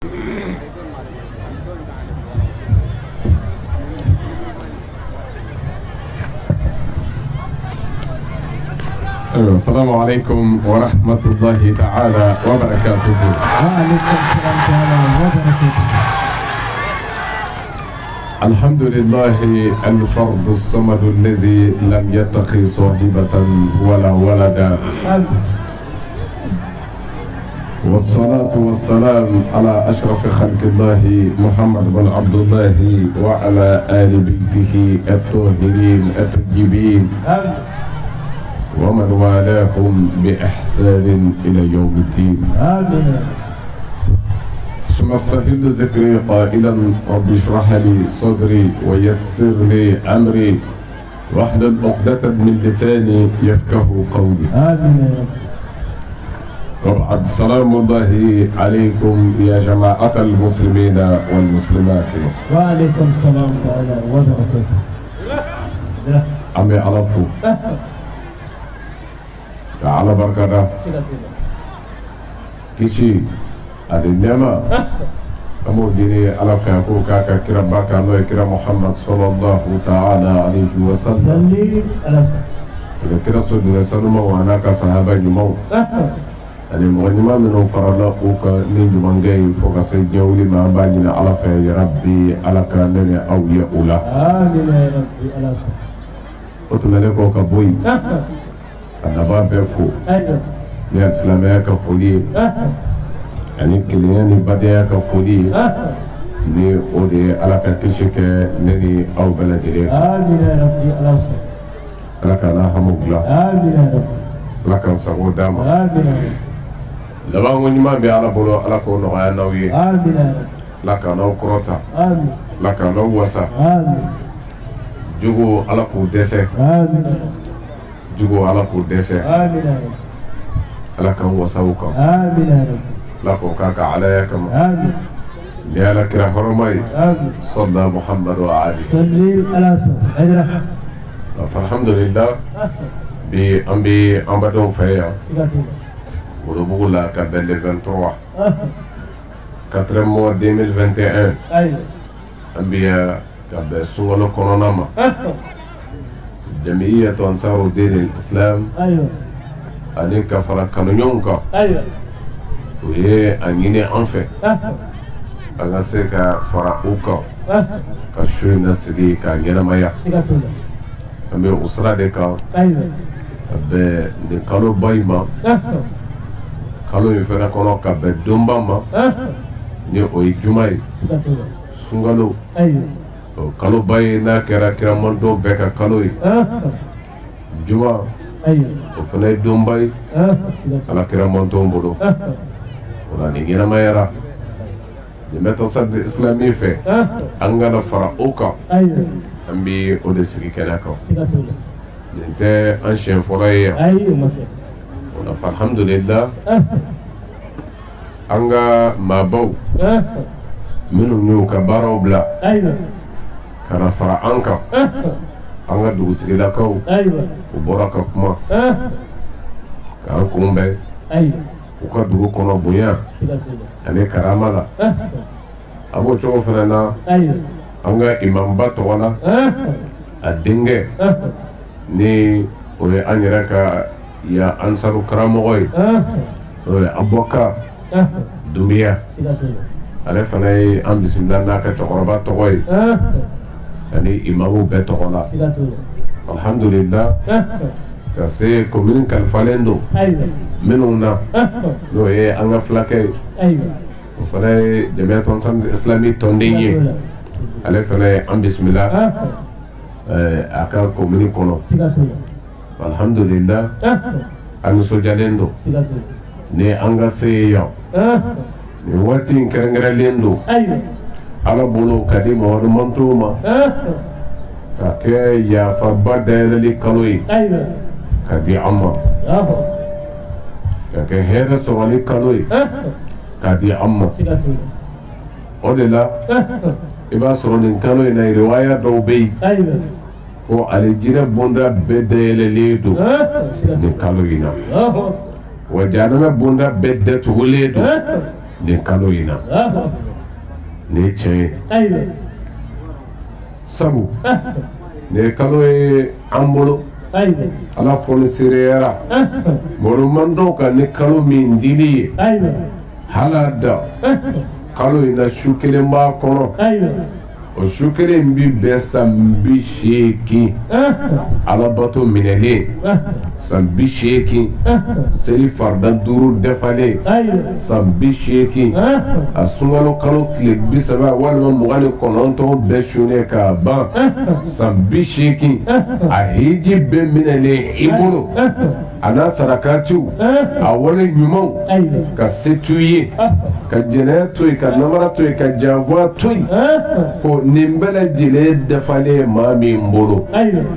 السلام عليكم ورحمة الله تعالى وبركاته. وعليكم السلام تعالى وبركاته. الحمد لله الفرد الصمد الذي لم يتخذ صاحبة ولا ولدا، والصلاة والسلام على أشرف خلق الله محمد بن عبد الله وعلى آل بيته الطاهرين الطيبين ومن والاهم بإحسان إلى يوم الدين. آمين. ثم استهل ذكري قائلا رب اشرح لي صدري ويسر لي أمري واحلل عقدة من لساني يفقه قولي. آمين. وبعد السلام الله عليكم يا جماعة المسلمين والمسلمات. وعليكم السلام تعالى وبركاته. أمي علفو على بركة كيشي adi nema amo dini ala fɛn ko k'a ka kira ba kan n'o ye kira Muhammad sallallahu ta'ala alayhi wa sallam. salli ala sa. O kira so dinɛ sanuma wa n'a ka sahaba ɲumanw ani mɔgɔ ɲuman minnu farala o kan ni ɲumankɛ ye fo ka se diɲɛ wuli ma an b'a ɲini ala fɛ ya rabbi ala ka ne ni aw ye o la. amina ya rabbi ala sa. O tɛmɛnen kɔ ka bɔ yen ka daba bɛɛ fo ni silamɛya ka foli ye ani kelenya ni badenya ka foli ni o de ye ala ka kisi kɛ ne ni aw bɛɛ lajɛlen. amina ya rabbi ala sa. ala ka ala hamu bila. amina ya rabbi. ala ka sago d'a ma. amina. laban ko ɲuman bɛ ala bolo ala k'o nɔgɔya n'aw ye. amina ya rabbi. ala ka n'aw kɔrɔta. amin. ala ka n'aw wasa. amin. jugu ala k'u dɛsɛ. amina. jugu ala k'u dɛsɛ. amina. ala k'an wasa u kan. amina ya rabbi. ala k'o k'a ka alaya kama. amin. ni ala kira hɔrɔma ye. amin. sɔlila muhammadu ali. salli ala sa. ajra. alhamdulillah bi an bɛ an badenw fɛ yan sigatila. Worobugu la ka bɛn le 23 4 mois 2021 ayiwa. an bɛ yan ka bɛn sunkalo kɔnɔna ma. Jamiyatu Ansaru Din Islam ayiwa. ani ka fara kanuɲɔgɔnw kan. ayiwa. o ye a ɲini an fɛ an ka se ka fara u kan ka su in lasigi k'a ɲɛnamaya. sigatila. an bɛ o sira de kan ayiwa. ka bɛn nin kaloba in ma, kalo in fana kɔnɔ ka bɛn donba ma ni o ye juma ye. sigatila. sunkalo ayiwa. o kaloba ye n'a kɛra kiramandon bɛɛ ka kalo ye. juma ayiwa. o fana ye donba ye sigatila. ala kiramandon bolo. o la nin ɲɛnamayara nin bɛ tɔsadi islami fɛ an kana fara o kan. ayiwa. an bɛ o de sigi kɛnɛ kan. sigatila. nin tɛ an siɲɛ fɔlɔ ye yan. ayiwa makɛ. o la alhamdulillah an ka maabaw minnu y'u ka baaraw bila ayiwa. ka na fara an kan. an ka dugutigilakaw ayiwa. u bɔra ka kuma k'an kunbɛn ayiwa. u ka dugu kɔnɔ bonya sigatila. ani karama la. a b'o cogo fana na ayiwa. an ka imamba tɔgɔ la a denkɛ ni o ye an yɛrɛ ka ya ansaru karamɔgɔ ye o ye abubakar dunbiya. sigatila. ale fana ye an bisimila n'a ka cɛkɔrɔba tɔgɔ ye ani imamu bɛɛ tɔgɔ la. sigatila. alhamdulillah ka se komini kalifalen don ayiwa. minnu na n'o ye an ka fulakɛ ye. ayiwa. o fana ye jamiyatu Ansaru Islami tɔnden ye. ale fana ye an bisimila a ka komini kɔnɔ. sigatila. alhamdulillah an nisɔndiyalen don sigatila. ni an ka se ye yan. nin waati in kɛrɛnkɛrɛnlen don ayiwa. ala bolo ka di Mamadu Mantow ma ka kɛ yafaba dayɛlɛli kalo ye ayiwa. ka di an ma, ka kɛ hɛrɛ sɔrɔli kalo ye ka di an ma. sigatila. o de la i b'a sɔrɔ nin kalo in na riwaya dɔw bɛ yen ayiwa. ko alijinɛ bonda bɛɛ dayɛlɛlen don nin kalo in na, wa jahanama bonda bɛɛ datugulen don nin kalo in na nin ye tiɲɛ ye ayiwa sabu nin kalo ye an bolo ayiwa ala fonisereya mɔdɔman dɔw ka ni kalo min dili ye ayiwa hala da kalo in na su kelen b'a kɔnɔ ayiwa o su kelen bi bɛn san 80 alabato minɛlen san 80 seli farida 5 dafalen san 80 a sunkalo kalo tile 30 walima 29 bɛɛ sunnen k'a ban san 80 a hiji bɛɛ minɛlen i bolo a n'a sarakatiw a wale ɲumanw ka se t'u ye ka jɛnɛya to yen ka namara to yen ka janfa to yen ko nin bɛɛ lajɛlen dafalen maa min bolo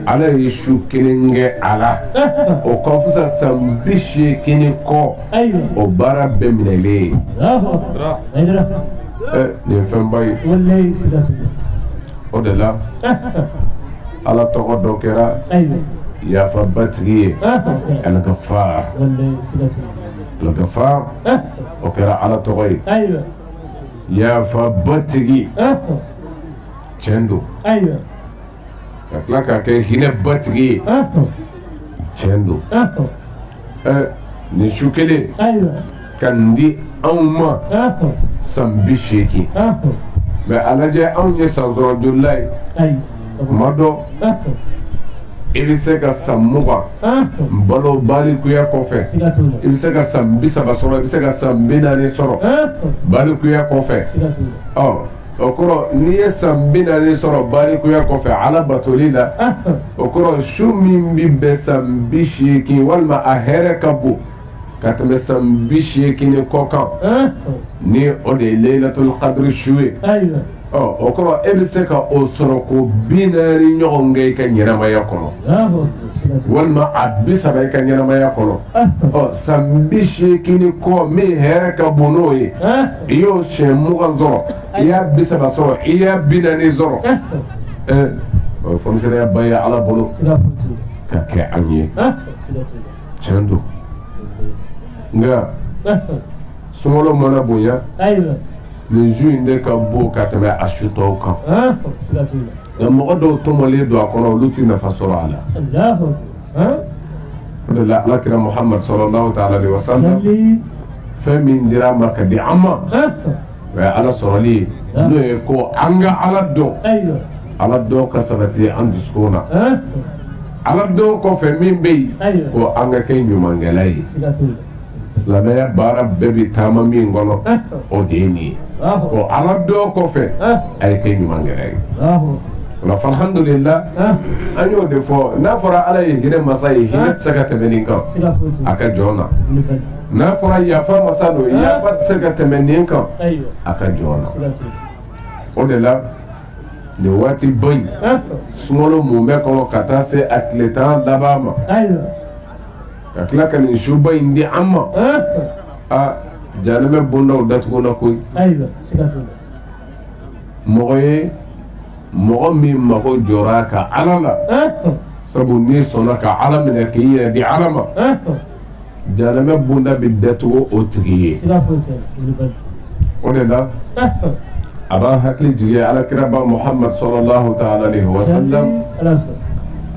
ala ye su kelen kɛ a la o ka fisa san 80 kɔ o baara bɛɛ minɛlen nin fɛnba ye o de la ala tɔgɔ dɔ kɛra yafabatigi ye Al-Ghaffar Al-Ghaffar o kɛra ala tɔgɔ ye yafabatigi tiɲɛ don ka tila k'a kɛ hinɛbatigi ye tiɲɛ don nin su kelen ka nin di anw ma san 80 mais a lajɛ anw ye san sɔrɔ jolila ye tuma dɔ i bɛ se ka san 20 balo balikuya kɔfɛ i bɛ se ka san 30 sɔrɔ i bɛ se ka san 40 sɔrɔ balikuya kɔfɛ o kɔrɔ n'i ye san 40 sɔrɔ balikuya kɔfɛ ala batoli la o kɔrɔ su min bɛ bɛn san 80 walima a hɛrɛ ka bon ka tɛmɛ san 80 kɔ kan ni o de ye Laylatul Qadr su ye o kɔrɔ e bɛ se ka o sɔrɔ ko 40 ɲɔgɔn kɛ i ka ɲɛnamaya kɔnɔ walima a 30 i ka ɲɛnamaya kɔnɔ san 80 kɔ min hɛrɛ ka bon n'o ye i y'o siɲɛ 20 sɔrɔ i y'a 30 sɔrɔ i y'a 40 sɔrɔ o ye fonisereya ba ye ala bolo ka kɛ an ye tiɲɛ don nka sunkalo mana bonya nin su in de ka bon ka tɛmɛ a su tɔw kan nka mɔgɔ dɔw tɔmɔlen don a kɔnɔ olu tɛ nafa sɔrɔ a la o de la alakira Muhammad sallallahu ta'ala alaihi wa sallam fɛn min dira a ma ka di an ma o ye ala sɔrɔli ye n'o ye ko an ka ala dɔn ala dɔn ka sabati an dusukun na ala dɔn kɔfɛ min bɛ yen ko an ka kɛ ɲumankɛla ye silamɛya baara bɛɛ bɛ taama min kɔnɔ o de ye nin ye o ala dɔn kɔfɛ a ye kɛ ɲumankɛla ye nka alhamdulillah an y'o de fɔ n'a fɔra ala ye hinɛ masa ye hinɛ tɛ se ka tɛmɛ nin kan a ka jɔn na n'a fɔra yafa masa don yafa tɛ se ka tɛmɛ nin kan a ka jɔn na o de la nin waati ba in sunkalo mun bɛ kɔnɔ ka taa se a tile 10 laban ma ka tila ka nin suba in di an ma jahanɛmɛ bondaw datuguna koyi mɔgɔ ye mɔgɔ min mago jɔra ka ala la sabu n'i sɔnna ka ala minɛ k'i yɛrɛ di ala ma jahanɛmɛ bonda bɛ datugu o tigi ye o de la a b'an hakili jigin alakira ba Muhammad sallallahu ta'ala alaihi wa sallam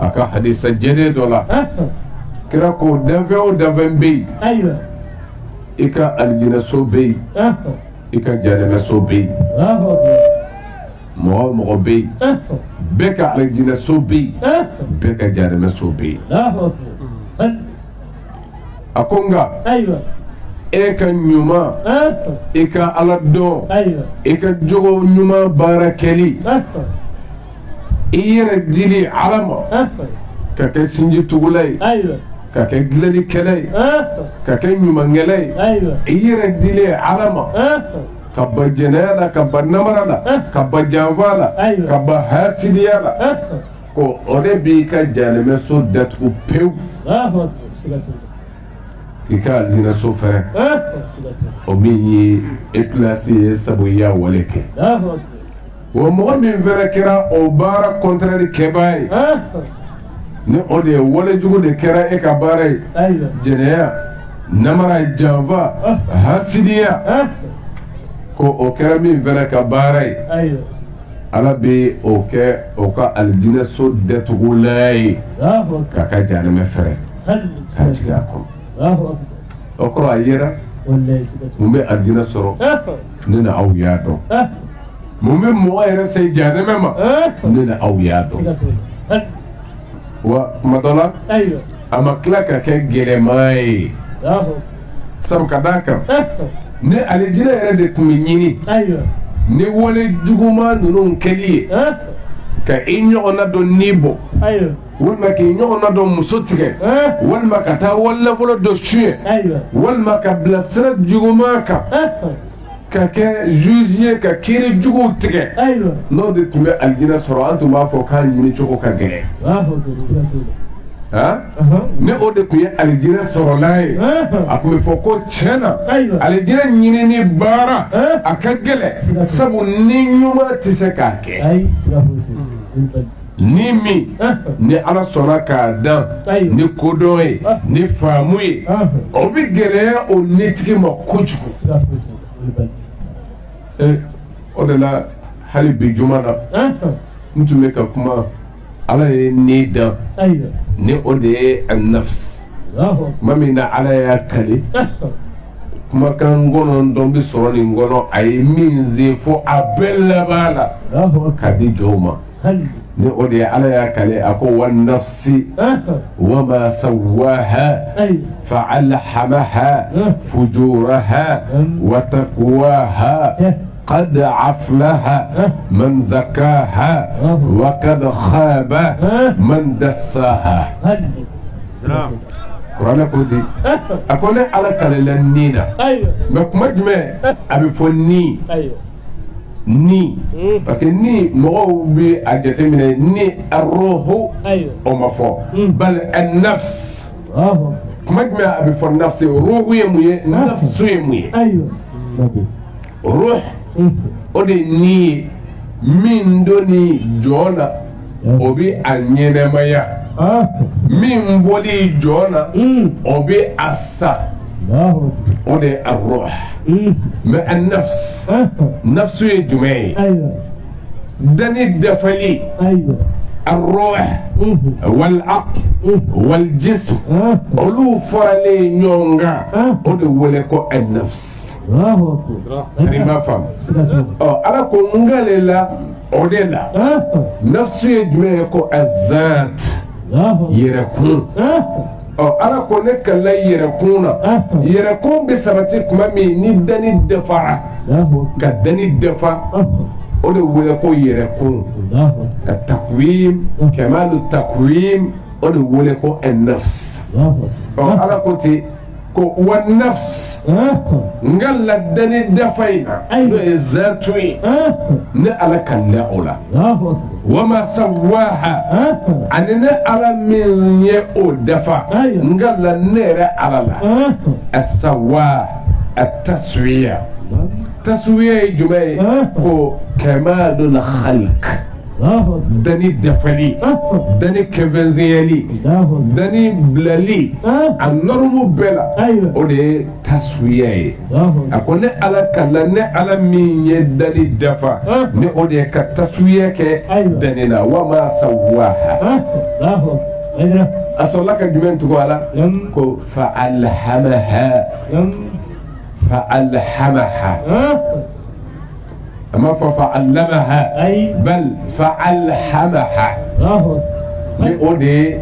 a ka hadisa jɛlen dɔ la kira ko danfɛn o danfɛn bɛ yen i ka alijinɛso bɛ yen i ka jahanɛmɛso bɛ yen mɔgɔ o mɔgɔ bɛ yen bɛɛ ka alijinɛso bɛ yen bɛɛ ka jahanɛmɛso bɛ yen a ko nka e ka ɲuman i ka ala dɔn i ka jogo ɲuman baara kɛli i yɛrɛ dili ala ma ka kɛ sinji tugula ye ka kɛ dilannikɛla ye ka kɛ ɲumankɛla ye i yɛrɛ dili ala ma ka ban jɛnɛya la ka ban namara la ka ban janfa la ka ban hasidiya la ko o de b'i ka jahanɛmɛso datugu pewu i ka alijinɛso fɛnɛ o min ye ikilasi ye sabu i y'a wale kɛ wa mɔgɔ min fɛnɛ kɛra o baara kɔntrɛri kɛbaa ye ni o de ye walejugu de kɛra e ka baara ye jɛnɛya namara janfa hasidiya ko o kɛra min fɛnɛ ka baara ye ala bɛ o kɛ o ka alijinɛ so datugulan ye k'a ka jahanɛmɛ fɛrɛ k'a jigin a kɔnɔ o kɔrɔ a yera mun bɛ alijinɛ sɔrɔ ne na aw y'a dɔn mun bɛ mɔgɔ yɛrɛ se jahanɛmɛ ma ne na aw y'a dɔn wa tuma dɔ la a ma tila ka kɛ gɛlɛman ye sabu ka d'a kan ni alijinɛ yɛrɛ de tun bɛ ɲini ni wale juguman ninnu kɛli ye ka i ɲɔgɔnna dɔ ni bɔ walima k'i ɲɔgɔnna dɔ muso tigɛ walima ka taa walilafɔlɔ dɔ suyɛ walima ka bila sira juguman kan ka kɛ juge ye ka kiiri juguw tigɛ n'o de tun bɛ alijinɛ sɔrɔ an tun b'a fɔ k'a ɲini cogo ka gɛlɛn ni o de tun ye alijinɛ sɔrɔla ye a tun bɛ fɔ ko tiɲɛna alijinɛ ɲinini baara a ka gɛlɛn sabu ni ɲuman tɛ se k'a kɛ ni min ni ala sɔnna k'a dan ni kodɔn ye ni faamu ye o bɛ gɛlɛya o nitigi ma kojugu o de la hali bi juma na n tun bɛ ka kuma ala ye ni dan ni o de ye an-nafs tuma min na ala y'a kale kumakan kɔnɔntɔn bɛ sɔrɔ nin kɔnɔ a ye min se fo a bɛɛ laban la k'a di jɔnw ma ni o de ye ala y'a kale a ko wan-nafsi wa ma sawwaha fa'alhamaha fujuraha wa taqwaha قد أفلح من زكاها وقد خاب من دساها قرآن كوزي أقول على كلام نينا مكمل جمع أبي فني ni parce que ni mɔgɔw bɛ a jateminɛ ni arroho o ma fɔ bal an-nafs kuma jumɛn a bɛ fɔ nafsi ruhu ye mun ye nafsu ye mun ye ruh o de ni ye min doni jɔn na o bɛ a ɲɛnɛmaya min bɔli jɔn na o bɛ a sa o de ye a ruh mais a nafs nafsu ye jumɛn ye dani dafali a ruh wal aql wal jism olu faralen ɲɔgɔn kan o de wele ko a nafs Rima fam. Ala ko ngale la o de la nafsu ye jumɛn ye ko azat yɛrɛkun ala ko ne kala yɛrɛkun na yɛrɛkun bɛ sabati tuma min ni dani dafara ka dani dafa o de wele ko yɛrɛkun ka takwim kamalu takwim o de wele ko an-nafs ala ko ten ko wan-nafs ngalla dani dafayna no e zatu ne ala kalla ola wama sawaha anene ala min ye o dafa ngalla nere ala la as-sawa at-taswiya taswiya jumay ko kamalul khalq dani dafali dani kɛfɛnsɛnyɛli dani bilali a nɔrɔmu bɛɛ la o de ye taswiya ye a ko ne ala kala ne ala min ye dani dafa ne o de ye ka taswiya kɛ dani na wa ma sawaha a sɔrɔla ka jumɛn tugu a la ko fa alhamaha أما فعلمها بل فعلمها لأولي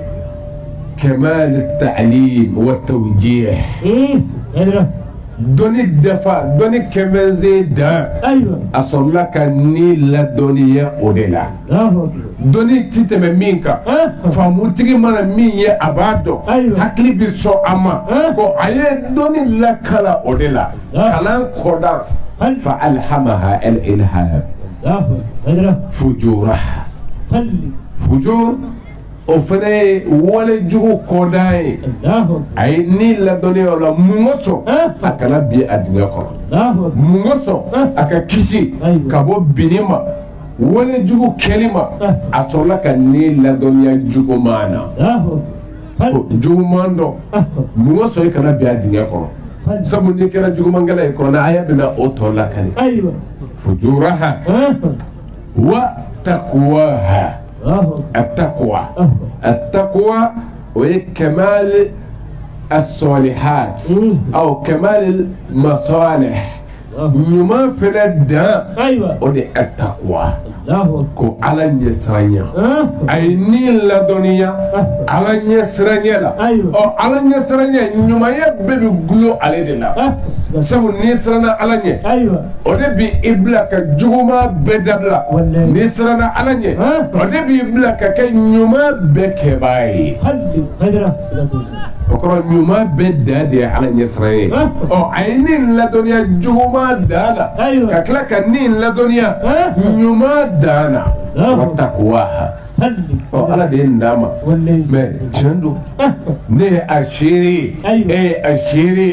كمال التعليم والتوجيه دوني الدفاع دوني كمان زيدا أصل لك نيل دوني أوليلا دوني تيتم مينكا فموتي من مين يا أبادو هكلي بسو أما وعيه دوني لك لا أوليلا كلام كودار فألهمها الإلهام فجورها فجور وفني ولجو كوداي أي نيل دوني ولا موسو أكلا بي أدنيكو موسو أكا كيسي كابو بينيما ولجو كلمة أصولك نيل دوني جو مانا جو ماندو موسو يكلا بي أدنيكو sabu ni kɛra jugumangɛla ye kɔnɔ aya bɛna o tɔ lakari fujuraha wa taqwaha التقوى وهي كمال الصالحات أو كمال المصالح نما في الداء ودي التقوى كو على نسرانيا أي نيل لدنيا على نسرانيا لا أو على نسرانيا نما يبدو غلو على دنا سو نسرنا على نيا ودي بي إبلاك جوما بدبلا نسرنا على نيا ودي بي إبلاك كي نما بكباي وكرا نما بدادي على نسرانيا أو عينين لدنيا جوما دانا كتلك النين لدنيا نما دانا وتقواها على دين داما ما جندو نه أشيري أشيري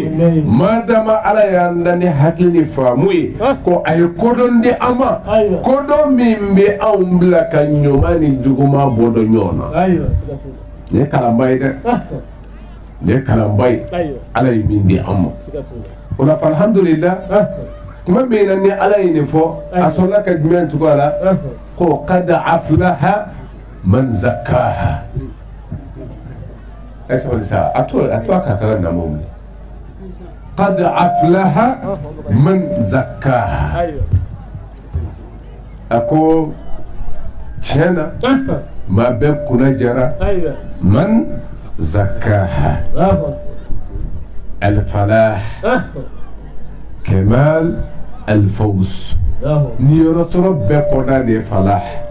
ما دام على يندني هتلني فاموي كو أي كودون دي أما كودون من بي أمبلا كنيوماني جوما بودونيونا ne kalambai ده ne kalambai على يمين دي أما ولا فالحمد لله ما بينني على ينفو أصلك جميع تقولا قد أفلح من زكاها اسمع لسا أتوقع كلام نمومي قد أفلح من زكاها أكو شنا ما بيكون جرى من زكاها الفلاح كمال الفوز نيرسل بقنا دي فلاح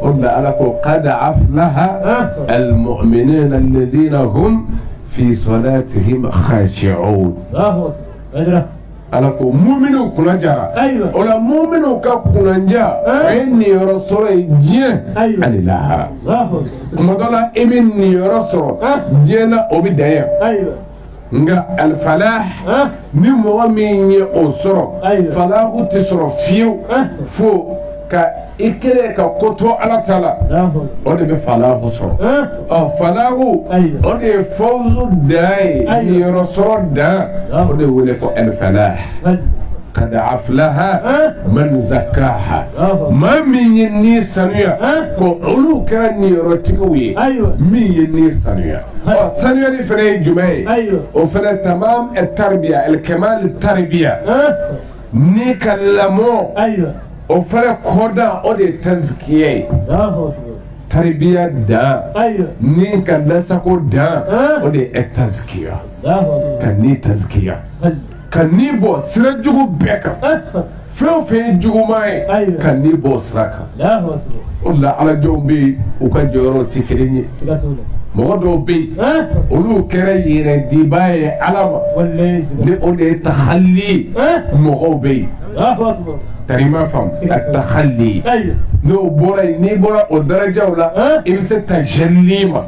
قلنا ألكو قد أفلح المؤمنين الذين هم في صلاتهم خاشعون ألكو مؤمنو كنا جرى ولا مؤمنو كنا جرى إني رسول جيه أن الله كما دولا إبني رسول جينا أبدايا nga alfalah ni mɔgɔ min ye o sɔrɔ falahu tɛ sɔrɔ fiyewu fo ka i kɛlen ka ko to ala ta la o de bɛ falahu sɔrɔ falahu o de ye fawzu dan ye niyɔrɔ sɔrɔ dan o de wele ko alfalah قد أفلح من زكاها ما من يني سنيا كأولو كان يرتقوي مين يني سنيا سنيا دي فني جمعي وفني تمام التربية الكمال التربية نيكلمو وفني كودا أودي تزكية تربية دا نيكلسكو دا أودي التزكية كني تزكية كني بو سرجو بيكا فين جوماي كني بو سراكا ولا على جوبي وكان جورو تكريني مودو بي ولو كري ديباي علامه لأولي تخلي مغوبي تريما فهم التخلي نو بوراي ني بورا ودرجة ولا إمس تجلي ما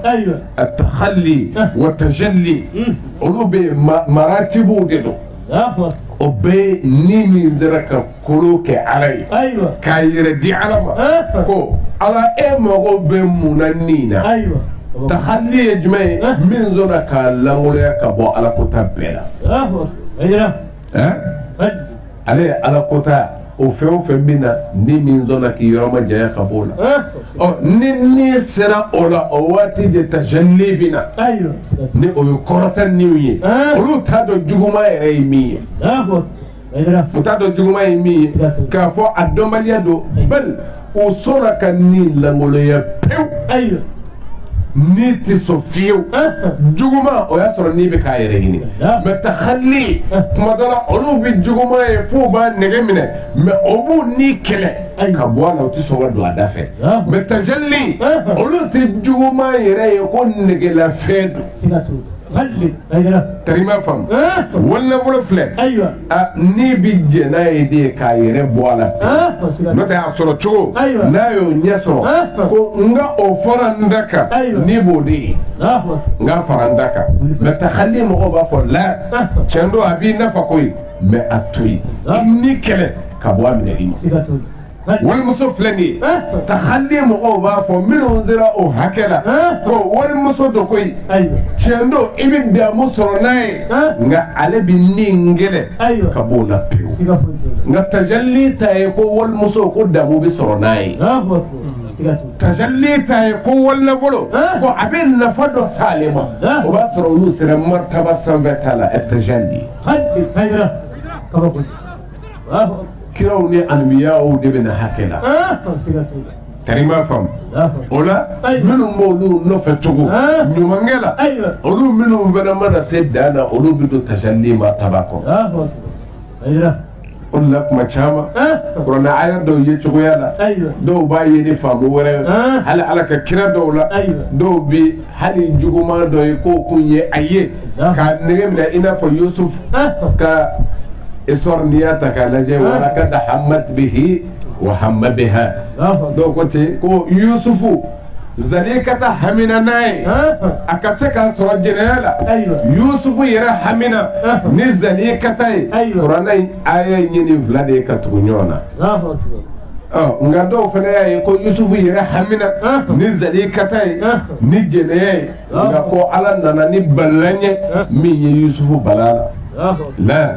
التخلي والتجلي ولو بي مراتبو ديدو وبي نيمي زركا كلوك علي كاير دي علامة كو على ايه مغو بي منانينا تخلي يجمعي من زنك لغولي كبو على كتاب بيلا علي على كتاب وفيو فمنا نيمي زنك يوم جاي كبولا ني سرا اولا اواتي دي تجلي بنا ني او كورتا نيوي ولو تادو جوما يمي متادو جوما يمي كافو ادوماليا دو بل وصورا كان ني لغولي بيو ni ti so fiyewu juguma o y'a sɔrɔ n'i bɛ k'a yɛrɛ ɲini mɛ taxalli tuma dɔ la olu bɛ juguma ye f'u b'a nɛgɛ minɛ mɛ o b'u ni kɛlɛ ka bɔ a la o tɛ sɔn ka don a da fɛ mɛ tajalli olu tɛ juguma yɛrɛ ye ko nɛgɛlafɛn don tarima faamu wala bolo filɛ n'i bi jɛ n'a ye de k'a yɛrɛ bɔ a la n'o tɛ a sɔrɔ cogo n'a y'o ɲɛ sɔrɔ ko n ka o fara n da kan n'i b'o de ye n ka fara n da kan mɛ taxalli mɔgɔw b'a fɔ la tiɲɛ don a b'i nafa koyi mɛ a to yen i ni kɛlɛ ka bɔ a minɛli ma walimuso filɛ nin ye taxalli mɔgɔw b'a fɔ minnu sera o hakɛ la ko walimuso dɔ koyi tiɲɛ don i bɛ damu sɔrɔ n'a ye nka ale bɛ nin gɛlɛ ka b'o la pewu nka tajalli ta ye ko walimuso ko damu bɛ sɔrɔ n'a ye tajalli ta ye ko walinafolo ko a bɛ nafa dɔ s'ale ma o b'a sɔrɔ olu sera martaba sanfɛ ta la tajalli kiraw ni anbiyaw de bɛna hakɛ la karima faamu o la minnu b'olu nɔfɛ cogo ɲumankɛ la olu minnu fana mana se dan na olu bɛ don tajalli martaba kɔnɔ o de la kuma caman kuranɛ aya dɔw ye cogoya la dɔw b'a ye ni faamu wɛrɛ hali ala ka kira dɔw la dɔw bɛ hali juguman dɔ ye k'o kun ye a ye k'a nɛgɛ minɛ i n'a fɔ Yusuf ka histoire n'i y'a ta k'a lajɛ walakad hammat bihi wa hamma biha dɔw ko ten ko Yusufu Zalikata hamina n'a ye a ka se k'a sɔrɔ jɛnɛya la Yusufu yɛrɛ hamina ni Zalikata ye kuranɛ in aya ɲini fila de ye ka tugu ɲɔgɔn na nka dɔw fana y'a ye ko Yusufu yɛrɛ hamina ni Zalikata ye ni jɛnɛya ye nka ko ala nana ni balalan ye min ye Yusufu bala la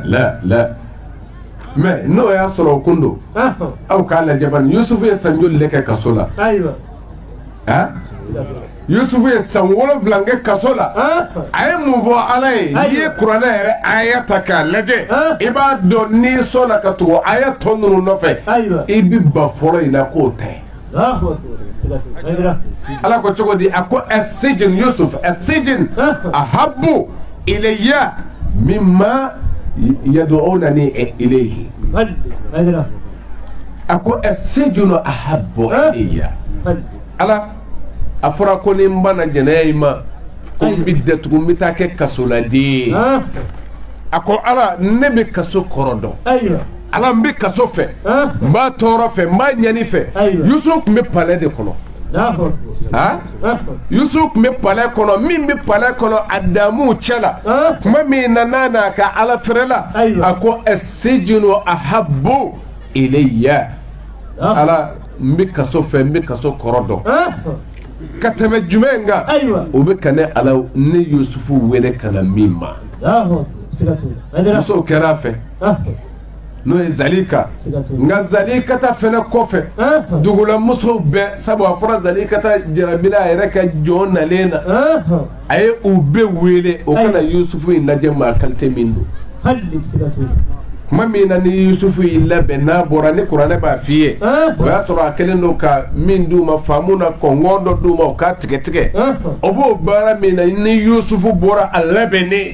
mais n'o y'a sɔrɔ o kun don aw k'a lajɛ bani Yusufu ye san joli de kɛ kaso la Yusufu ye san 7 kɛ kaso la a ye mun fɔ ala ye n'i ye kuranɛ yɛrɛ aya ta k'a lajɛ i b'a dɔn n'i sɔnna ka tugu aya tɔ ninnu nɔfɛ i bɛ ban fɔlɔ in na k'o tɛ ala ko cogo di a ko as-sijn Yusuf as-sijn ahabbu ilayya mimma yad'unani ilayhi a ko as-sijn ahabbu ilayya ala a fɔra ko ni n banna jɛnɛya in ma ko n bɛ datugu n bɛ taa kɛ kasoladen a ko ala ne bɛ kaso kɔrɔ dɔn ala n bɛ kaso fɛ n b'a tɔɔrɔ fɛ n b'a ɲani fɛ Yusuf tun bɛ palais de kɔnɔ Yusuf tun bɛ palais kɔnɔ min bɛ palais kɔnɔ a damuw cɛ la tuma min na n'a n'a ka ala fɛrɛ la a ko as-sijnu ahabbu ilayya ala n bɛ kaso fɛ n bɛ kaso kɔrɔ dɔn ka tɛmɛ jumɛn kan o bɛ ka ne ala ne Yusufu wele ka na min ma musow kɛra a fɛ n'o ye Zalika nka Zalikata fɛnɛ kɔfɛ dugula musow bɛɛ sabu a fɔra Zalikata jarabila a yɛrɛ ka jɔn nalen na a ye u bɛɛ wele o kana Yusufu in lajɛ maa qualité min don kuma min na ni Yusufu y'i labɛn n'a bɔra ni kuranɛ b'a f'i ye o y'a sɔrɔ a kɛlen don ka min d'u ma faamu na kɔngɔ dɔ d'u ma o k'a tigɛ tigɛ o b'o baara min na ni Yusufu bɔra a labɛnnen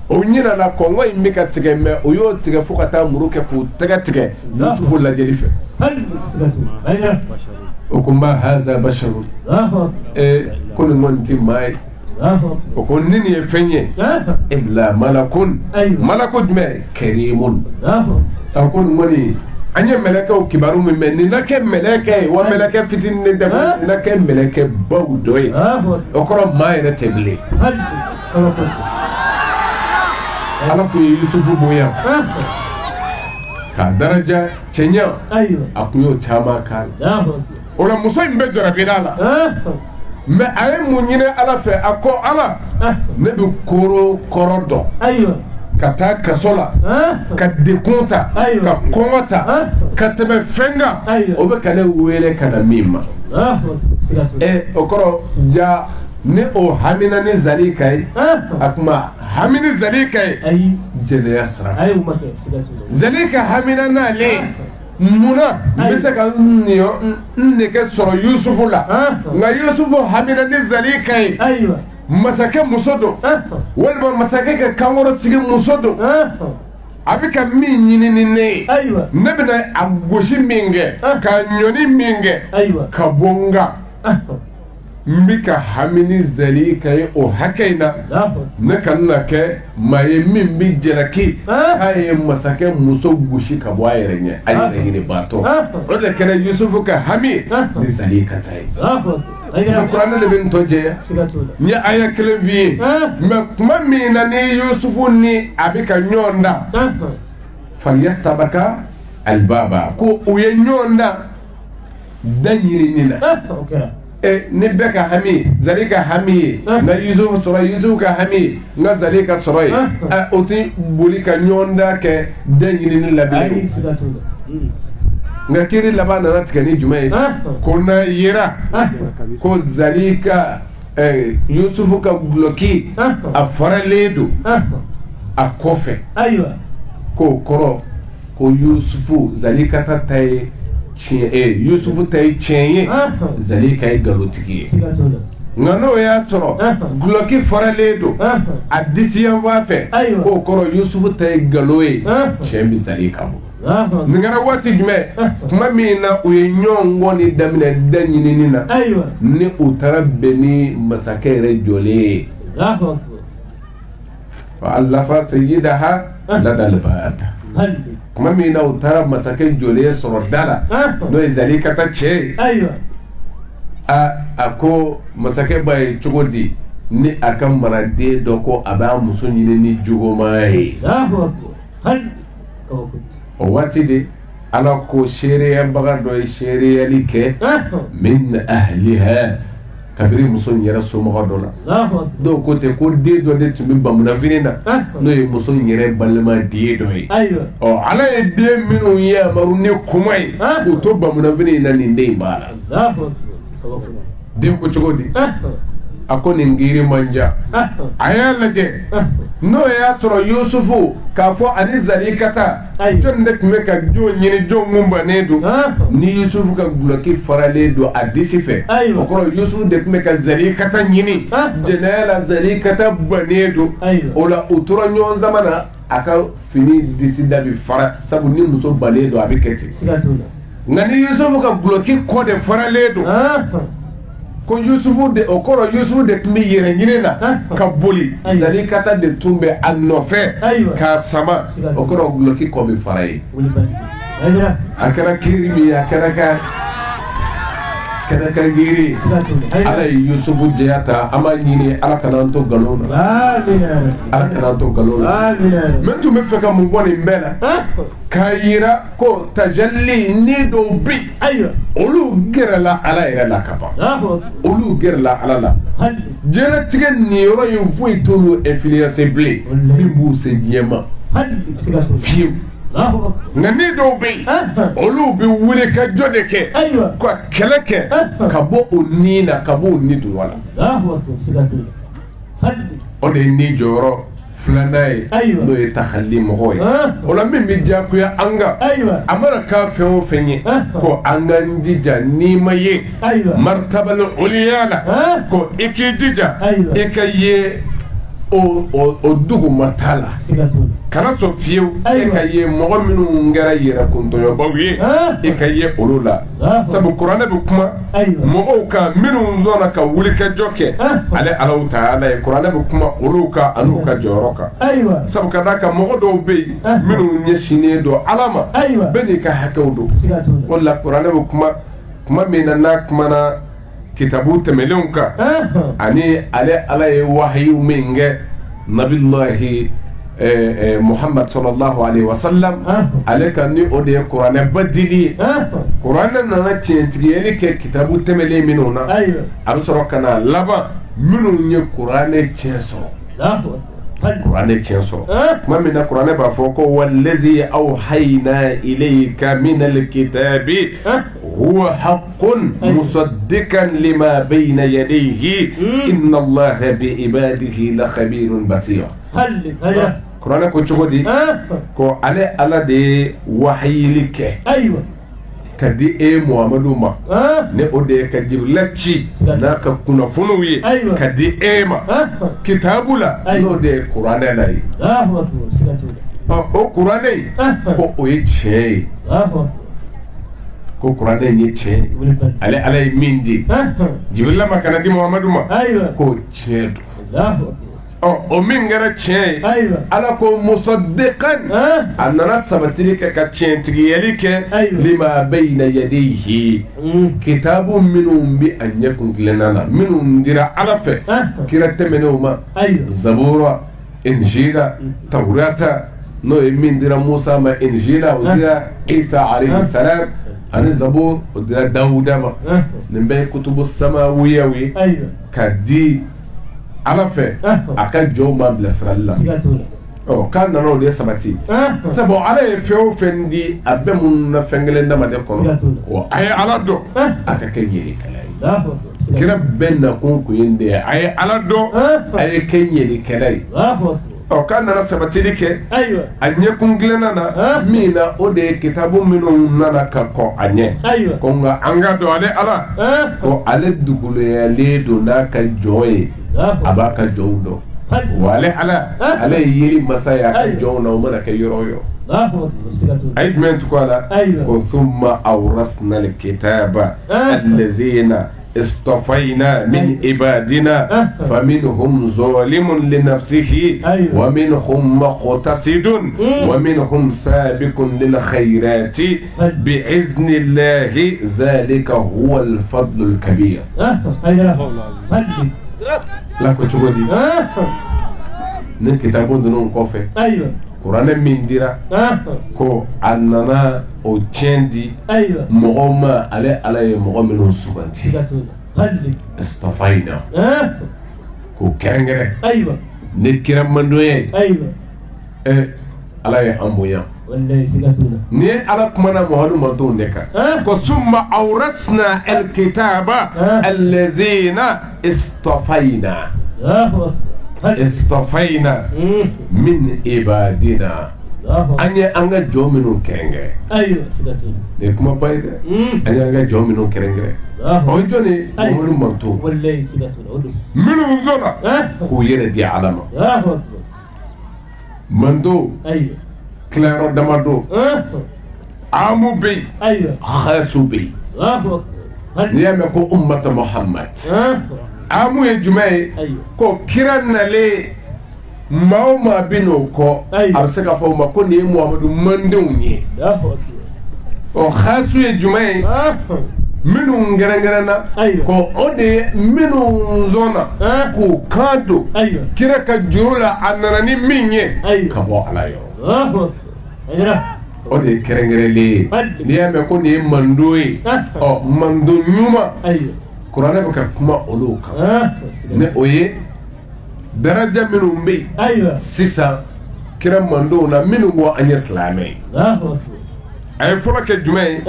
o ɲina na kɔngɔ in bɛ ka tigɛ mais o y'o tigɛ fo ka taa muru kɛ k'u tɛgɛ tigɛ Yusufu lajɛli fɛ o ko ma haza basharun ko nin kɔni tɛ maa ye o ko ni nin ye fɛn ye illa malakun malaku jumɛn karimun a ko nin kɔni an ye mɛlɛkɛw kibaru min mɛn nin na kɛ mɛlɛkɛ ye wa mɛlɛkɛ fitinin de dɛ nin na kɛ mɛlɛkɛ baw dɔ ye o kɔrɔ maa yɛrɛ tɛ bilen ala kun ye Yusufu bonya k'a daraja cɛɲa a kun y'o caman k'a la o la muso in bɛ jarabila la mais a ye mun ɲini ala fɛ a ko ala ne bɛ koro kɔrɔ dɔn ka taa kaso la ka dekun ta ka kɔngɔ ta ka tɛmɛ fɛn kan o bɛ ka ne wele ka na min ma o kɔrɔ ja ni o hamina ni Zalika ye a kuma hami ni Zalika ye jɛnɛya sira Zalika hamina n'ale munna n bɛ se ka n nege sɔrɔ Yusufu la nka Yusufu hamina ni Zalika ye masakɛ muso don walima masakɛ ka kankɔrɔ sigi muso don a bɛ ka min ɲini ni ne ye ne bɛna a gosi min kɛ ka ɲɔni min kɛ ka bɔ n kan n bɛ ka hami ni Zalika ye o hakɛ in na ne ka na kɛ maa ye min bɛ jalaki k'a ye masakɛ muso gosi ka bɔ a yɛrɛ ɲɛ a yɛrɛ ɲini baatɔ o de kɛra Yusufu ka hami ye ni Zalikata ye mais kuranɛ de bɛ n tɔ jɛya n ye aya kelen f'i ye mais tuma min na ni Yusufu ni a bɛ ka ɲɔgɔn da falyastabaka albaba ko u ye ɲɔgɔn da da ɲinini na ni bɛɛ ka hami zali ka hami ye nka Yusufu sɔrɔ Yusufu ka hami ye nka zali ka sɔrɔ ye o tɛ boli ka ɲɔgɔn da kɛ da ɲinini la bilen nka kiri laban nana tigɛ ni jumɛn ye ko na yera ko zali ka Yusufu ka guloki a faralen don a kɔfɛ k'o kɔrɔ ko Yusufu Zalikata ta ye tiɲɛ Yusufu ta ye tiɲɛ ye Zalika ye galotigi ye nka n'o y'a sɔrɔ guloki faralen don a disi yanfan fɛ k'o kɔrɔ Yusufu ta ye galo ye tiɲɛ bɛ Zalika bolo nin kɛra waati jumɛn tuma min na u ye ɲɔgɔn kɔni daminɛ da ɲinini na ni u taara bɛn ni masakɛ yɛrɛ jɔlen ye fa alafa sayyidaha ladal baab tuma min na u taara masakɛ jɔlen sɔrɔ da la n'o ye Zalikata cɛ ye a ko masakɛ b'a ye cogo di ni a ka maraden dɔ ko a b'a muso ɲini ni jogoma ye o waati de ala ko seereyabaga dɔ ye seereyali kɛ min ahliha kabiri muso in yɛrɛ somɔgɔ dɔ la dɔw ko ten ko den dɔ de tun bɛ bamunafini na n'o ye muso in yɛrɛ balimaden dɔ ye ala ye den minnu ye amaru ni kuma ye k'u to bamunafini na nin den in b'a la den ko cogo di a ko nin giiri man diya a y'a lajɛ n'o y'a sɔrɔ Yusufu k'a fɔ ani Zalikata jɔn de tun bɛ ka jɔn ɲini jɔn mun bannen don ni Yusufu ka guloki faralen don a disi fɛ o kɔrɔ Yusufu de tun bɛ ka Zalikata ɲini jɛnɛya la Zalikata bannen don o la u tora ɲɔgɔn sama na a ka fini disi da bi fara sabu ni muso bannen don a bɛ kɛ ten nka ni Yusufu ka guloki kɔ de faralen don ko Yusufu de o kɔrɔ Yusufu de tun bɛ yɛrɛ ɲini na ka boli Zalikata de tun bɛ a nɔfɛ k'a sama o kɔrɔ guloki kɔ bɛ fara ye a kɛra kiri min ye a kɛra ka giiri ala ye Yusufu jɛya ta an b'a ɲini ala kana an to nkalon na ala kana an to nkalon na mɛ tun bɛ fɛ ka mun fɔ nin bɛɛ la k'a yira ko tajalli ni dɔw bɛ yen olu gɛrɛla ala yɛrɛ la ka ban olu gɛrɛla ala la diɲɛlatigɛ nin yɔrɔ in foyi t'olu influence bilen min b'u se diɲɛ ma fiyewu nka ni dɔw bɛ yen olu bɛ wuli ka jɔ de kɛ ka kɛlɛ kɛ ka bɔ o ni na ka bɔ o ni tun la o de ye ni jɔyɔrɔ filanan ye n'o ye takalli mɔgɔ ye o la min bɛ diyagoya an kan a mana k'a fɛn o fɛn ye ko an k'an jija n'i ma ye maritabali oliya la ko i k'i jija i ka ye o dugu ma t'a la kana sɔn fiyewu e ka ye mɔgɔ minnu kɛra yɛrɛ kuntɔɲɔbaw ye e ka ye olu la sabu kuranɛ bɛ kuma mɔgɔw kan minnu sɔnna ka wulikajɔ kɛ ale Alahu Taala ye kuranɛ bɛ kuma olu kan an'u ka jɔyɔrɔ kan sabu ka d'a kan mɔgɔ dɔw bɛ yen minnu ɲɛsinnen don ala ma bɛɛ n'i ka hakɛw don o la kuranɛ bɛ kuma min na n'a kumana kitabu tɛmɛlenw kan ani ala ye wahayiw min kɛ nabilahi Muhammad sallallahu alaihi wasallam ale kan ni o de ye kuranɛ ba dili ye kuranɛ nana tiɲɛtigɛli kɛ kitabu tɛmɛlen minnu na a bɛ sɔrɔ ka na laban minnu ye kuranɛ tiɲɛ sɔrɔ kuranɛ tiɲɛ sɔrɔ tuma min na kuranɛ b'a fɔ ko wallazi awhayna ilayka minal kitabi huwa haqqun musaddiqan lima bayna yadayhi inna allaha bi ibadihi la khabirun basir kuranɛ ko cogo di ko ale ala de ye wahayili kɛ ka di Muhammadu ma ne o de ye ka Jibrila ci n'a ka kunnafoniw ye ka di ma kitabu la n'o de ye kuranɛ la ye o kuranɛ in ko o ye tiɲɛ ye ko kuranɛ in ye tiɲɛ ye ale ala ye min di Jibrila ma kana di Muhammadu ma ko tiɲɛ don o min kɛra tiɲɛ ye ala ko musaddiqan a nana sabatili kɛ ka tiɲɛtigiyali kɛ lima bayna yadayhi kitabu minnu bɛ a ɲɛ kuntilenna na minnu dira ala fɛ kira tɛmɛnenw ma zabura injila tawrata n'o ye min dira Musa ma Injila o dira Isa alayhi salam ani Zabur o dira Dawuda ma nin bɛɛ ye kutubu samawiyaw ye ka di Ala fɛ a ka jɔnw ma bilasirali la k'a nana o de sabati sabu Ala ye fɛn o fɛn di a bɛɛ mun na fɛn kelen damaden kɔnɔ a ye Ala dɔn a ka kɛ ɲɛlikɛla ye kira bɛɛ nakun kun ye de ye a ye Ala dɔn a ye kɛ ɲɛlikɛla ye k'a nana sabatili kɛ a ɲɛkun tilenna na min na o de ye kitabu minnu nana ka kɔn a ɲɛ ko nka an ka dɔn ale Ala ko ale duguleyalen don n'a ka jɔn ye a b'a ka jɔnw dɔn wa ale Ala ale ye yiri masa ye a ka jɔnw na o mana kɛ yɔrɔ o yɔrɔ a ye jumɛn tugu a la ko summa awrasna al-kitaba allazina اصطفينا من عبادنا فمنهم ظالم لنفسه ومنهم مقتصد ومنهم سابق للخيرات بإذن الله ذلك هو الفضل الكبير لا كتشودي نكتابون دون كوفي Kuranɛ min dira ko a nana o tiɲɛ di mɔgɔw ma ale Ala ye mɔgɔ minnu suganti istafayna ko kɛrɛnkɛrɛn ne kira mandonya ye Ala ye an bonya ni ye Ala kumana Muhamadu ma don ne kan ko summa awrasna al-kitaba allazina istafayna استفينا من عبادنا أني أنجا جو منو كرنجة أيوة سيداتو لكما بايدة أني أنجا جو منو كرنجة أوجوني منو منتو والله سيداتو منو زونا هو يردي علامة مندو أيوة كلارو دمادو عامو بي أيوة خاسو بي نيامكو أمة محمد amu ye jumɛn ye ko kira nale maa o maa bɛ n'o kɔ a bɛ se k'a fɔ o ma ko nin ye Muhamadu mandenw ye xaasu ye jumɛn ye minnu gɛrɛngɛrɛnna ko o de ye minnu zɔnna k'u kan don kira ka juru la a nana ni min ye ka bɔ Ala yɔrɔ o de ye kɛrɛnkɛrɛnlen ye n'i y'a mɛn ko nin ye mando ye mando ɲuman Kuranɛ bɛ ka kuma olu kan ni o ye daraja minnu bɛ yen sisan kira mandenw na minnu bɔ an ye silamɛ ye a ye fɔlɔ kɛ jumɛn ye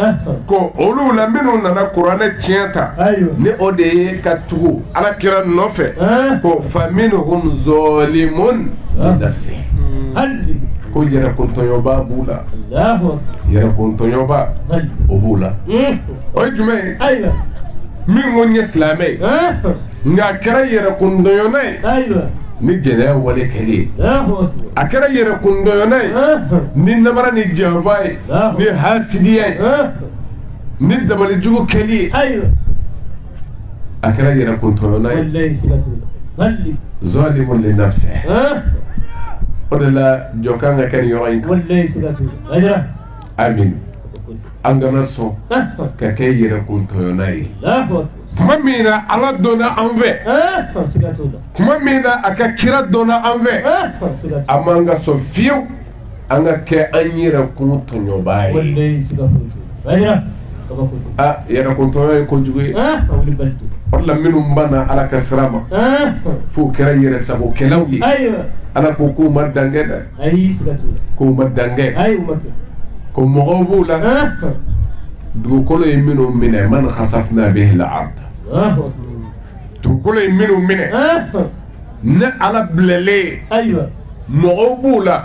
ko olu la minnu nana Kuranɛ tiɲɛ ta ni o de ye ka tugu Ala kira nɔfɛ ko fa minhum zalimun li nafsihi ko yɛrɛkuntɔɲɔba b'u la yɛrɛkuntɔɲɔba o b'u la o ye jumɛn ye min ko n ye silamɛ ye nka a kɛra yɛrɛkundɔɲɔna ye ni jɛnɛya wale kɛli ye a kɛra yɛrɛkundɔɲɔna ye ni namara ni janfa ye ni hasidiya ye ni dabalijugu kɛli ye a kɛra yɛrɛkuntɔɲɔna ye zalimun li nafsihi o de la jɔ kan ka kɛ nin yɔrɔ in kan amin an kana sɔn ka kɛ yɛrɛkuntɔɲɔna ye tuma min na Ala donna an fɛ tuma min na a ka kira donna an fɛ a man ka sɔn fiyewu an ka kɛ an yɛrɛkun tɔɲɔbaa ye yɛrɛkuntɔɲɔ ye kojugu ye o de la minnu banna Ala ka sira ma f'u kɛra yɛrɛsagokɛlaw ye Ala ko k'u ma dankɛ dɛ k'u ma dankɛ ko mɔgɔw b'u la dugukolo ye minnu minɛ man khasafna bihi al-ard dugukolo ye minnu minɛ ne Ala bilalen mɔgɔw b'u la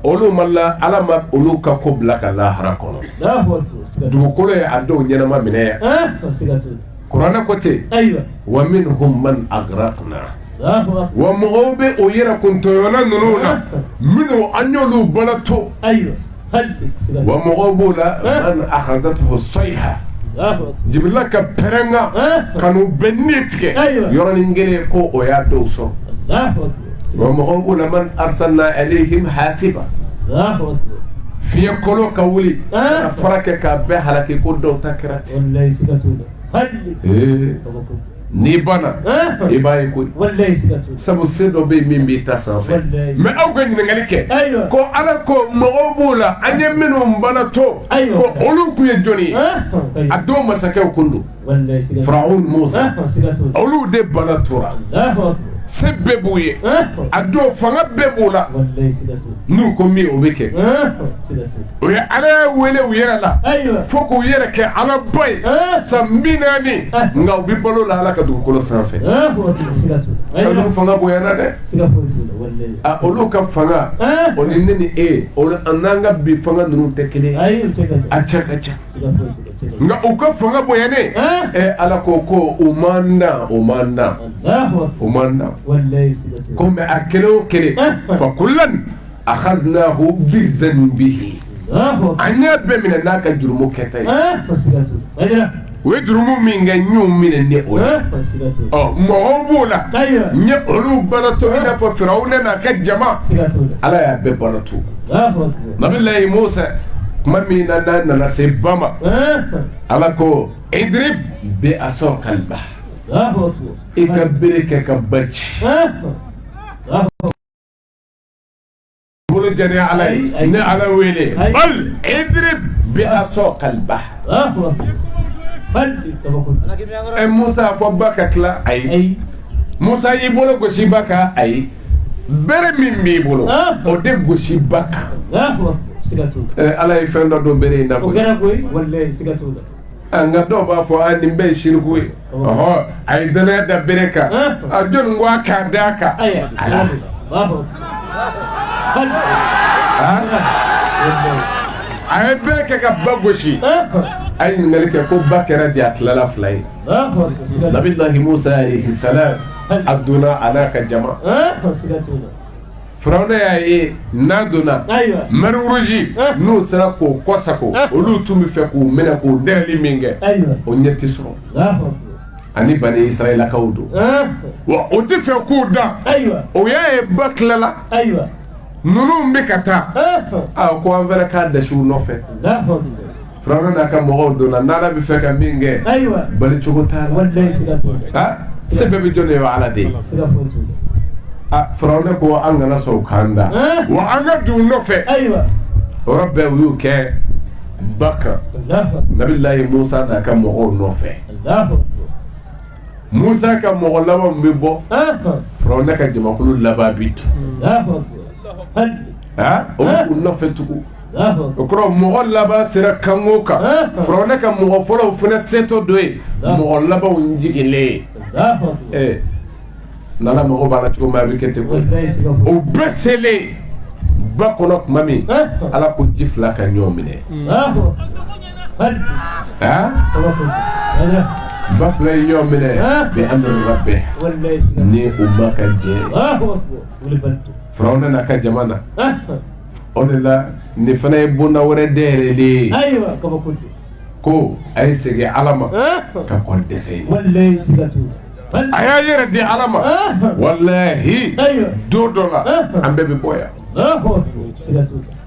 olu ma la Ala ma olu ka ko bila ka lahara kɔnɔ dugukolo ye a dɔw ɲɛnama minɛ yan Kuranɛ ko ten wa minhum man aghraqna wa mɔgɔw bɛ o yɛrɛkuntɔɲɔna ninnu na minnu an y'olu bala to wa mɔgɔw b'o la man akhazathu sayha Jibrila ka pɛrɛnga ka n'u bɛɛ ni tigɛ yɔrɔnin kelen ko o y'a dɔw sɔrɔ wa mɔgɔw b'o la man arsalna alayhim hasiba fiɲɛ kɔlɔ ka wuli ka fara kɛ k'a bɛɛ halaki ko dɔw ta kɛra ten ni bana i b'a ye koyi sabu se dɔ bɛ yen min b'i ta sanfɛ mais aw ka ɲininkali kɛ ko ala ko mɔgɔw b'o la an ye minnu banatɔ ko olu tun ye jɔnni ye a dɔw masakɛw kun don Faraun Musa olu de banatora se bɛɛ b'u ye a dɔw fanga bɛɛ b'u la n'u ko min o bɛ kɛ o ye ala ye wele u yɛrɛ la fo k'u yɛrɛ kɛ ala ba ye san 40 nka u bɛ balo la ala ka dugukolo sanfɛ olu fanga bonyana dɛ olu ka fanga o ni ne ni e n'an ka bi fanga ninnu tɛ kelen a cɛ ka ca nka u ka fanga bonyanen ala ko u man na ko mɛ a kelen o kelen fa kullan akhaznahu bi zanbihi an y'a bɛɛ minɛ n'a ka jurumu kɛta ye u ye jurumu min kɛ n y'u minɛ ni o ye mɔgɔw b'o la n ye olu baratɔ i n'a fɔ Firawuna n'a ka jama ala y'a bɛɛ baratɔ nabilahi Musa kuma min na n'a nana se ba ma ala ko idrib bi asakal bahr i ka bere kɛ ka baci bolo jɛnɛ ala ye ne ala wele bal idrib bi asakal bahr Musa fɔ ba ka tila ayi Musa y'i bolo gosi ba kan ayi bere min b'i bolo o de gosi ba kan ala ye fɛn dɔ don bere in na nka dɔw b'a fɔ nin bɛɛ ye siriku ye a ye danaya da bere kan jɔnni ko a k'a da kan a ye bere kɛ ka ba gosi a ye ɲininkali kɛ ko ba kɛra di a tilala 2 ye nabilahi Musa alayhi salam a donna a n'a ka jama Firawuna y'a ye n'a donna mer rouge n'u sera k'o kɔsago olu tun bɛ fɛ k'u minɛ k'u dɛrɛli min kɛ o ɲɛ tɛ sɔrɔ ani bani Israɛlakaw don wa o tɛ fɛ k'u dan o y'a ye ba tilala ninnu bɛ ka taa ko an fɛnɛ k'a dasi u nɔfɛ Firawuna n'a ka mɔgɔw donna n'ala bɛ fɛ ka min kɛ bali cogo t'a la se bɛɛ bɛ jɔn de ye ala de ye Firawuna ko an kana sɔn k'an da wa an ka dugu nɔfɛ o yɔrɔ bɛɛ u y'u kɛ ba kan nabilahi Musa n'a ka mɔgɔw nɔfɛ Musa ka mɔgɔ laban bɛ bɔ Firawuna ka jamakulu laban bi tu o bɛ k'u nɔfɛ tugun o kɔrɔ mɔgɔ laban sera kanko kan Firawuna ka mɔgɔ fɔlɔw fana setɔ dɔ ye mɔgɔ labanw jigilen ye nana mɔgɔ b'a la cogo min a bɛ kɛ ten koyi o bɛɛ selen ba kɔnɔ tuma min ala ko ji 2 ka ɲɔgɔn minɛ ba 2 ye ɲɔgɔn minɛ bɛ amri rabbih ni u ma ka jɛ Firawuna n'a ka jama na o de la nin fana ye bonda wɛrɛ dɛyɛlɛlen ye ko a ye segin ala ma ka kɔn dɛsɛ ye a y'a yɛrɛ di ala ma walahi don dɔ la an bɛɛ bɛ bɔ yan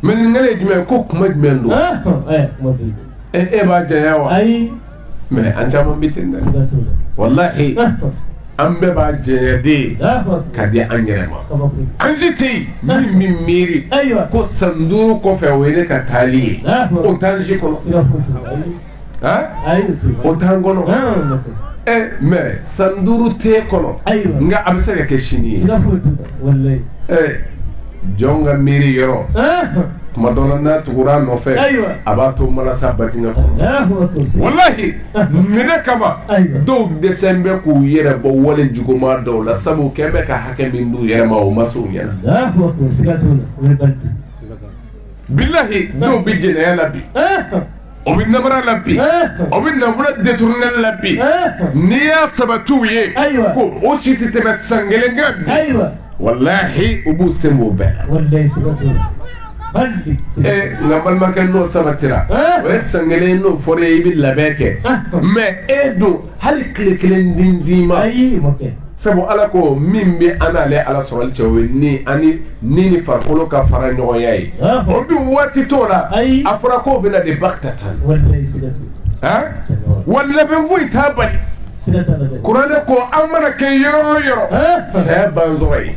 mais ɲininkali ye jumɛn ko kuma jumɛn don e b'a janya wa mais an caman bɛ ten dɛ walahi an bɛɛ b'a janya de ka di an yɛrɛ ma an si tɛ yen min miiri ko san 5 kɔfɛ o ye ne ka taali ye o t'an si kɔnɔ o t'an kɔnɔ mais san 5 tɛ kɔnɔ nka a bɛ se ka kɛ sini ye jɔn ka miiri yɔrɔ tuma dɔ la n'a tugura nɔfɛ a b'a to malasa batinɛ kɔnɔ walahi nin de kama dɔw dɛsɛn bɛ k'u yɛrɛ bɔ wale juguman dɔw la sabu kɛn bɛ ka hakɛ min d'u yɛrɛ ma o ma s'u ɲɛna bilahi dɔw bɛ jɛnɛya la bi o bɛ namara la bi o bɛ nafolo détourner la bi n'i y'a sabatiw ye ko o si tɛ tɛmɛ san 1 kan bi wallahi u b'u sen b'o bɛɛ la nka balimakɛ n'o sabatira o ye san 1 n'o fɔra ye i bɛ labɛn kɛ mais e dun hali tile 1 din d'i ma sabu ala ko min bɛ an n'ale ala sɔrɔli cɛ o ye ni ni farikolo ka fara ɲɔgɔnya ye o dun waati t'o la a fɔra k'o bɛna de baktatan wa labɛn foyi t'a bali kuranɛ ko an mana kɛ yɔrɔ o yɔrɔ saya banzɔgɔ ye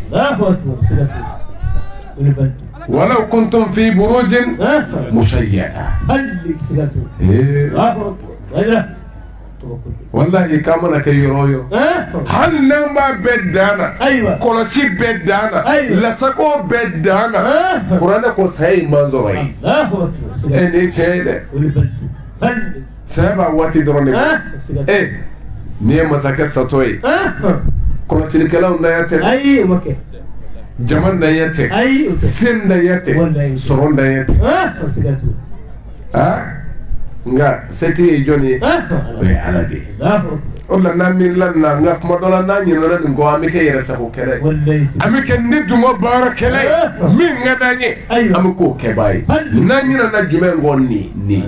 walaw kuntum fi burujin mushayyada wallahi ka mana kɛ yɔrɔ o yɔrɔ hali n'an b'a bɛɛ dan na kɔlɔsi bɛɛ dan na lasako bɛɛ dan na kuranɛ ko saya ye banzɔgɔ ye nin ye tiɲɛ ye dɛ saya b'a waati dɔrɔn de kɛ n'i ye masakɛ satɔ ye kɔlɔsilikɛlaw naya tɛ jama naya tɛ sen naya tɛ sɔrɔ naya tɛ nka seti ye jɔn ye o ye ala de ye o la n'an miirila nin na nka kuma dɔ la n'an ɲinɛna nin kɔ an bɛ kɛ yɛrɛsago kɛlɛ ye an bɛ kɛ ne dungɔ baara kɛlɛ ye min ka d'an ye an bɛ k'o kɛbaa ye n'an ɲinɛna jumɛn kɔ nin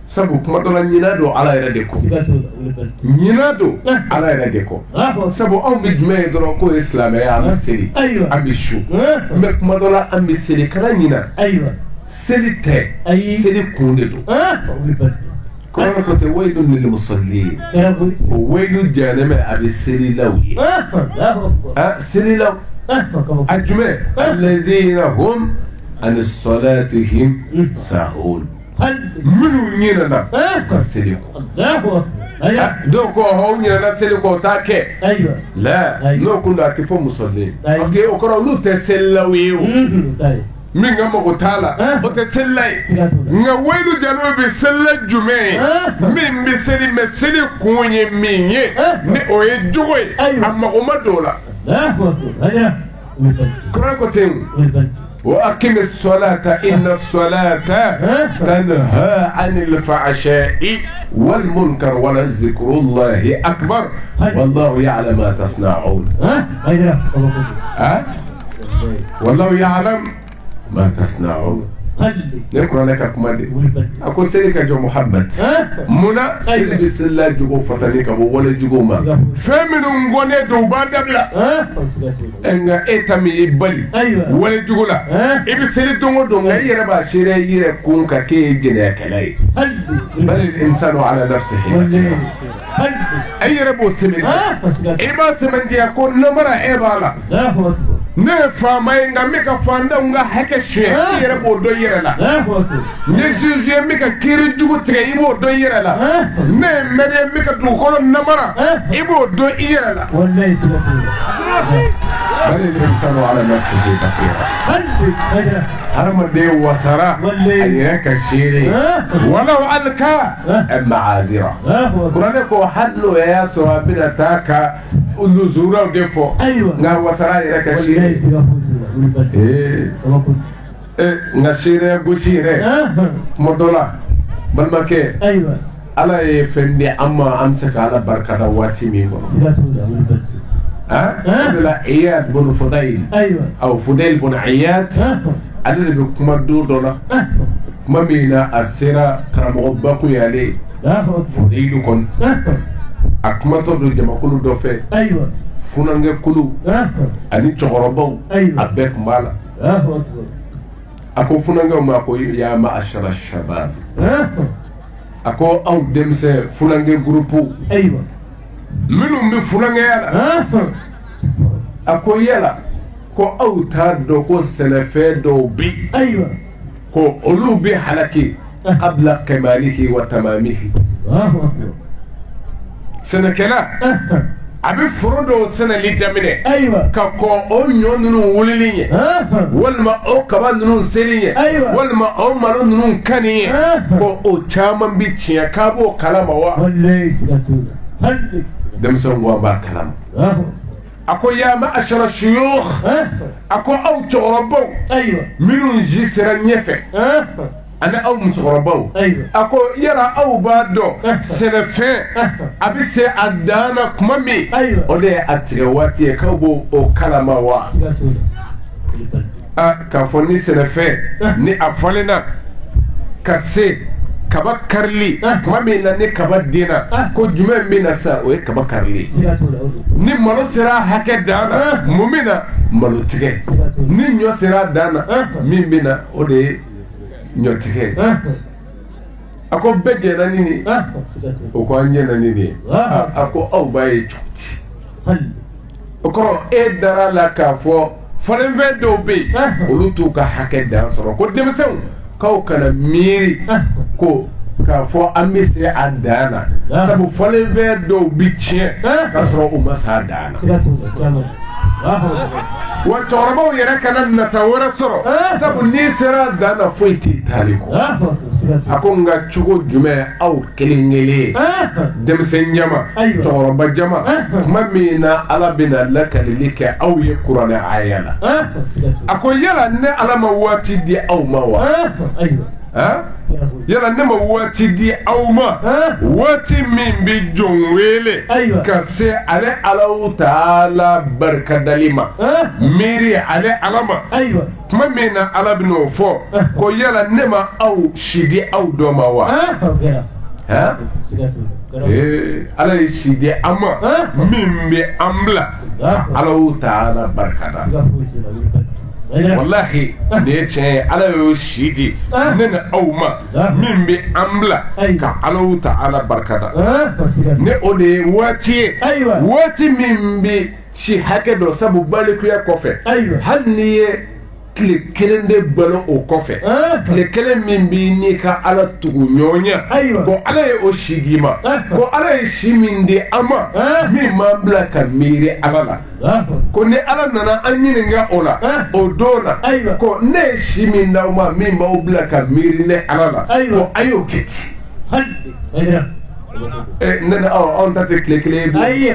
sabu kuma dɔ la ɲinan don ala yɛrɛ de kɔ ɲinan don ala yɛrɛ de kɔ sabu anw bɛ jumɛn ye dɔrɔn k'o ye silamɛya an bɛ seli an bɛ su mɛ kuma dɔ la an bɛ seli kana ɲinan seli tɛ seli kun de don kɔrɔ ko tɛ wayilu lil musallin o wayilu jahannama a bɛ selilaw ye selilaw a jumɛn allazina hum an salatihim sahun minnu ɲinɛna ka seli kɔ dɔw ko aw ɲinɛna seli kɔ o t'a kɛ la n'o kun don a tɛ fɔ musallin parce que o kɔrɔ olu tɛ selilaw ye o min ka mago t'a la o tɛ selila ye nka wayilu jahannama bɛ selila jumɛn ye min bɛ seli mɛ seli kun ye min ye ni o ye jogo ye a mago ma don o la kuran ko ten وأقم الصلاة إن الصلاة تنهى عن الفحشاء والمنكر ولذكر الله أكبر والله يعلم ما تصنعون والله يعلم ما تصنعون نقرأ لك كمادي أقول سيرك جو محمد منا سير بسم الله جوجو فتانيك ولا جوجو ما فمن غني دو بادبلا إن إتامي يبالي ولا جوجو لا إبي سير دونغو دونغ يربا شيرة يركون كي جنيا كلاي بل الإنسان على نفسه بصير أي ربو سمين إبا سمين يكون نمرة إبالا ne fama ye nka n bɛ ka fantanw ka hakɛ suɲɛ i yɛrɛ b'o dɔn i yɛrɛ la ne juge ye n bɛ ka kiiri jugu tigɛ i b'o dɔn i yɛrɛ la ne ye maire ye n bɛ ka dugukolo namara i b'o dɔn i yɛrɛ la bari l'insanu ala nafsihi basira hadamaden wasara a yɛrɛ ka seere walaw alka maazira kuranɛ ko hali n'o y'a sɔrɔ a bɛna taa ka nuzuraw de fɔ nka wasara yɛrɛ ka seere nka seere gosi yɛrɛ kuma dɔ la balimakɛ ala ye fɛn di an ma an bɛ se ka ala barikada waati min kɔnɔ la Iyad bin Fudayl aw Fudayl bin Iyad ale de bɛ kuma don dɔ la kuma min na a sera karamɔgɔba kun ye ale Fudayl kɔnɔ a kumatɔ don jamakulu dɔ fɛ funangɛkulu ani cɛkɔrɔbaw a bɛɛ tun b'a la a ko funangɛw ma ko ya ma'ashara shabab a ko aw denmisɛn funangɛ gurupu minnu bɛ funangɛya la a ko yala ko aw t'a dɔn ko sɛnɛfɛn dɔw bi ko olu bɛ halaki qabla kamalihi wa tamamihi sɛnɛkɛla a bɛ foro dɔw sɛnɛli daminɛ ka kɔn o ɲɔ ninnu wulili ɲɛ walima o kaba ninnu seli ɲɛ walima o malo ninnu kanni ɲɛ ko o caman bɛ tiɲɛ k'a b'o kalama wa denmisɛnw ko an b'a kalama a ko ya ma'ashara shuyukh a ko aw cɛkɔrɔbaw minnu ji sera ɲɛfɛ ani aw musokɔrɔbaw a ko yala aw b'a dɔn sɛnɛfɛn a bɛ se a dan na tuma min o de ye a tigɛ waati ye k'aw b'o o kalama wa k'a fɔ ni sɛnɛfɛn ni a falenna ka se kaba karili tuma min na ni kaba denna ko jumɛn bɛ na sa o ye kaba karili ni malo sera hakɛ dan na mun bɛ na malo tigɛ ni ɲɔ sera dan na min bɛ na o de ye ɲɔtigɛ ako bɛɛ jɛna ni nin o ko an jɛna ni nin ye a ko aw b'a ye cogo di o kɔrɔ e dara la k'a fɔ falenfɛn dɔw bɛ yen olu t'u ka hakɛ dan sɔrɔ ko denmisɛnw k'aw kana miiri ko k'a fɔ an bɛ se a dan na sabu falenfɛn dɔw bɛ tiɲɛ k'a sɔrɔ u ma s'a dan na wa cɛkɔrɔbaw yɛrɛ kana nata wɛrɛ sɔrɔ sabu n'i sera dan na foyi t'i taali kɔ a ko nka cogo jumɛn aw kelen kelen denmisɛn jama cɛkɔrɔba jama tuma min na ala bɛna lakalili kɛ aw ye kuranɛ aya la a ko yala ne ala ma waati di aw ma wa yala ne ma waati di aw ma waati min bɛ jɔn wele ka se ale Alahu Taala barikadali ma miiri ale ala ma tuma min na ala bɛn'o fɔ ko yala ne ma aw si di aw dɔ ma wa ala ye si di an ma min bɛ an bila Alahu Taala barikada wallahi ne ye tiɲɛ ye ala y'o si di ne ni aw ma min bɛ an bila ka Alahu Taala barikada ne o de ye waati ye waati min bɛ si hakɛ dɔ sabu balikuya kɔfɛ hali n'i ye tile kelen de balo o kɔfɛ tile kelen min b'i n'i ka ala tugu ɲɔgɔnya ko ala ye o si d'i ma ko ala ye si min di an ma min m'an bila ka miiri ala la ko ni ala nana an ɲininka o la o don na ko ne ye si min d'aw ma min b'aw bila ka miiri ne ala la ko a y'o kɛ ten ne ni aw anw ta tɛ tile kelen ye bi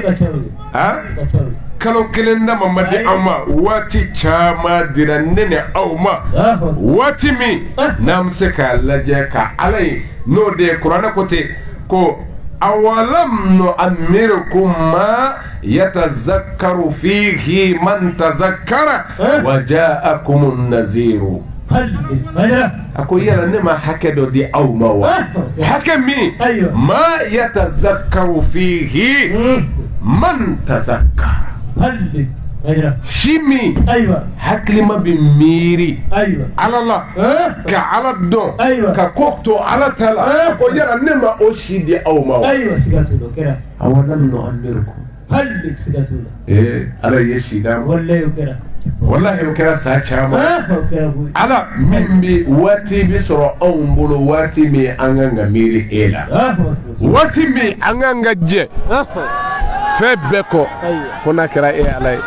kalo kelen dama ma di an ma waati caman dira ne ni aw ma waati min n'an bɛ se k'a lajɛ ka ala ye n'o de ye kuranɛ ko ten ko awalam nu'ammirukum ma yatazakkaru fihi man tazakkara wa ja'akumun naziru a ko yala ne ma hakɛ dɔ di aw ma wa hakɛ min ma yatazakkaru fihi man tazakkara si min hakilima bɛ miiri ala la ka ala dɔn ka ko to ala ta la ko yala ne ma o si di aw ma wa awalam nu'ammirukum ala ye si d'a ma wallahi o kɛra sa caman ala min bɛ waati bɛ sɔrɔ anw bolo waati min an kan ka miiri e la waati min an kan ka jɛ fɛn bɛɛ kɔ fo n'a kɛra e ala ye